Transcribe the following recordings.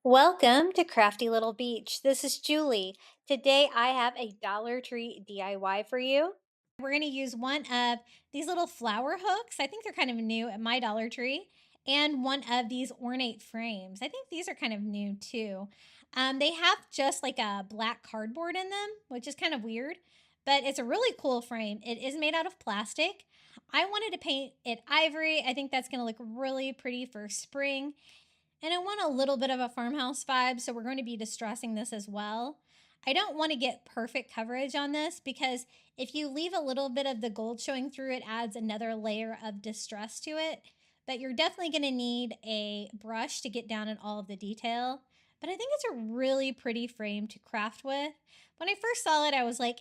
Welcome to Crafty Little Beach. This is Julie. Today I have a Dollar Tree DIY for you. We're going to use one of these little flower hooks. I think they're kind of new at my Dollar Tree. And one of these ornate frames. I think these are kind of new too. They have just like a black cardboard in them, which is kind of weird, but it's a really cool frame. It is made out of plastic. I wanted to paint it ivory. I think that's going to look really pretty for spring. And I want a little bit of a farmhouse vibe, so we're going to be distressing this as well. I don't want to get perfect coverage on this because if you leave a little bit of the gold showing through, it adds another layer of distress to it. But you're definitely going to need a brush to get down in all of the detail. But I think it's a really pretty frame to craft with. When I first saw it, I was like,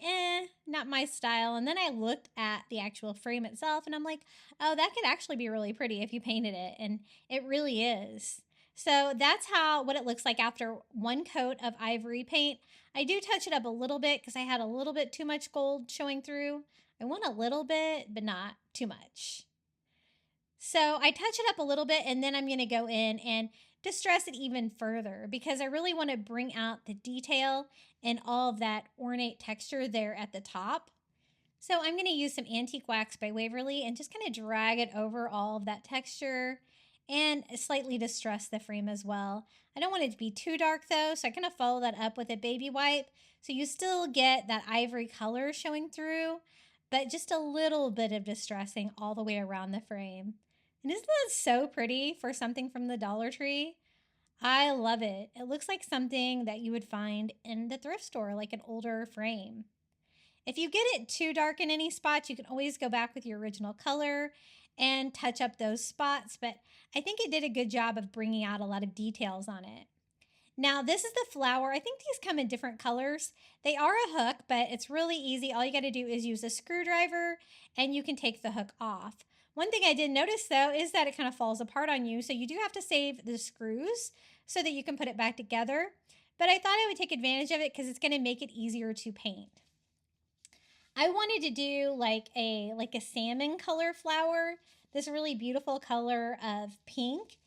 not my style. And then I looked at the actual frame itself and I'm like, oh, that could actually be really pretty if you painted it. And it really is. So that's what it looks like after one coat of ivory paint. I do touch it up a little bit because I had a little bit too much gold showing through. I want a little bit, but not too much. So I touch it up a little bit and then I'm going to go in and distress it even further because I really want to bring out the detail and all of that ornate texture there at the top. So I'm going to use some Antique Wax by Waverly and just kind of drag it over all of that texture and slightly distress the frame as well. I don't want it to be too dark though, so I kind of follow that up with a baby wipe. So you still get that ivory color showing through, but just a little bit of distressing all the way around the frame. And isn't that so pretty for something from the Dollar Tree? I love it. It looks like something that you would find in the thrift store, like an older frame. If you get it too dark in any spots, you can always go back with your original color and touch up those spots, but I think it did a good job of bringing out a lot of details on it. Now, this is the flower. I think these come in different colors. They are a hook, but it's really easy. All you got to do is use a screwdriver and you can take the hook off. One thing I did notice though is that it kind of falls apart on you, so you do have to save the screws so that you can put it back together. But I thought I would take advantage of it because it's going to make it easier to paint. I wanted to do like a salmon color flower, this really beautiful color of pink.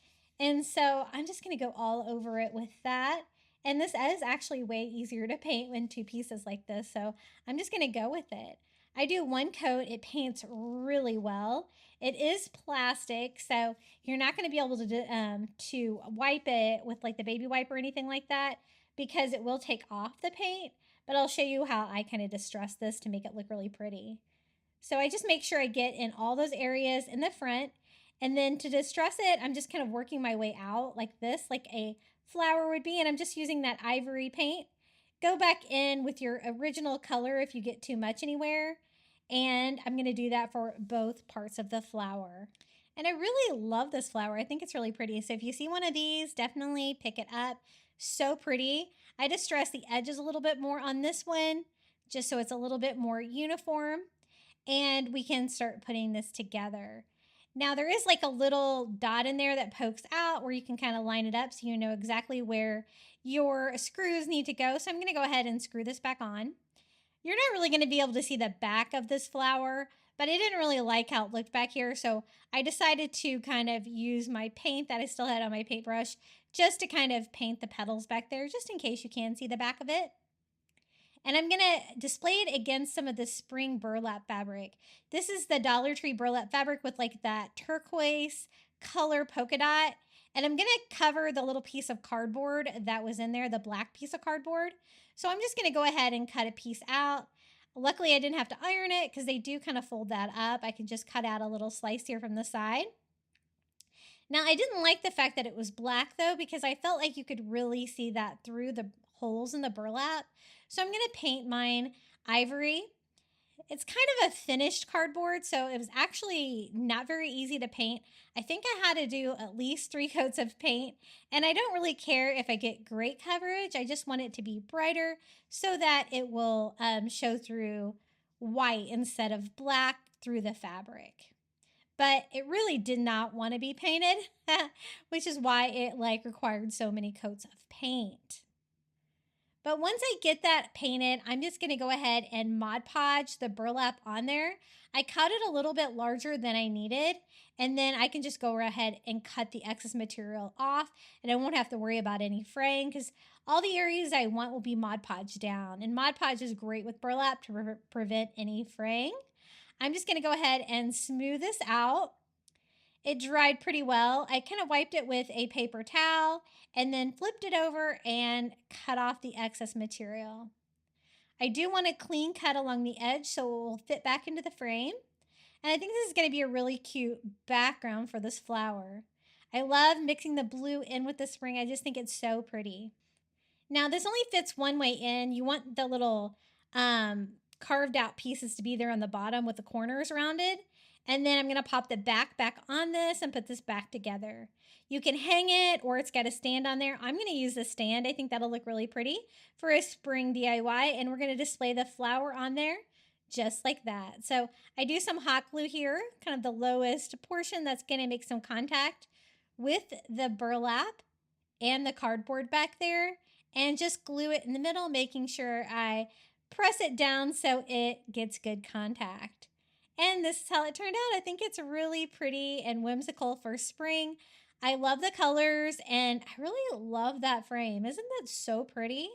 And so I'm just going to go all over it with that. And this is actually way easier to paint in two pieces like this. So I'm just going to go with it. I do one coat. It paints really well. It is plastic, so you're not going to be able to wipe it with like the baby wipe or anything like that because it will take off the paint. But I'll show you how I kind of distress this to make it look really pretty. So I just make sure I get in all those areas in the front. And then to distress it, I'm just kind of working my way out like this, like a flower would be. And I'm just using that ivory paint. Go back in with your original color if you get too much anywhere. And I'm going to do that for both parts of the flower. And I really love this flower. I think it's really pretty. So if you see one of these, definitely pick it up. So pretty. I distress the edges a little bit more on this one, just so it's a little bit more uniform. And we can start putting this together. Now there is like a little dot in there that pokes out where you can kind of line it up so you know exactly where your screws need to go. So I'm going to go ahead and screw this back on. You're not really going to be able to see the back of this flower, but I didn't really like how it looked back here. So I decided to kind of use my paint that I still had on my paintbrush just to kind of paint the petals back there, just in case you can see the back of it. And I'm going to display it against some of the spring burlap fabric. This is the Dollar Tree burlap fabric with like that turquoise color polka dot. And I'm going to cover the little piece of cardboard that was in there, the black piece of cardboard. So I'm just going to go ahead and cut a piece out. Luckily, I didn't have to iron it because they do kind of fold that up. I can just cut out a little slice here from the side. Now, I didn't like the fact that it was black though, because I felt like you could really see that through the holes in the burlap. So I'm going to paint mine ivory. It's kind of a finished cardboard, so it was actually not very easy to paint. I think I had to do at least 3 coats of paint, and I don't really care if I get great coverage. I just want it to be brighter so that it will show through white instead of black through the fabric. But it really did not want to be painted, which is why it like required so many coats of paint. But once I get that painted, I'm just gonna go ahead and Mod Podge the burlap on there. I cut it a little bit larger than I needed, and then I can just go ahead and cut the excess material off, and I won't have to worry about any fraying because all the areas I want will be Mod Podge down. And Mod Podge is great with burlap to prevent any fraying. I'm just gonna go ahead and smooth this out. It dried pretty well. I kind of wiped it with a paper towel and then flipped it over and cut off the excess material. I do want a clean cut along the edge so it will fit back into the frame. And I think this is going to be a really cute background for this flower. I love mixing the blue in with the spring. I just think it's so pretty. Now, this only fits one way in. You want the little carved out pieces to be there on the bottom with the corners rounded. And then I'm going to pop the back on this and put this back together. You can hang it or it's got a stand on there. I'm going to use the stand. I think that'll look really pretty for a spring DIY. And we're going to display the flower on there just like that. So I do some hot glue here, kind of the lowest portion that's going to make some contact with the burlap and the cardboard back there, and just glue it in the middle, making sure I press it down so it gets good contact. And this is how it turned out. I think it's really pretty and whimsical for spring. I love the colors and I really love that frame. Isn't that so pretty?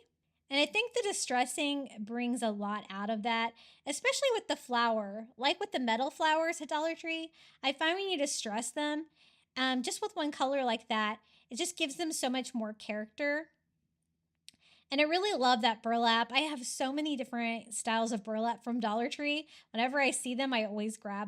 And I think the distressing brings a lot out of that, especially with the flower. Like with the metal flowers at Dollar Tree, I find when you distress them, just with one color like that, it just gives them so much more character. And I really love that burlap. I have so many different styles of burlap from Dollar Tree. Whenever I see them, I always grab them.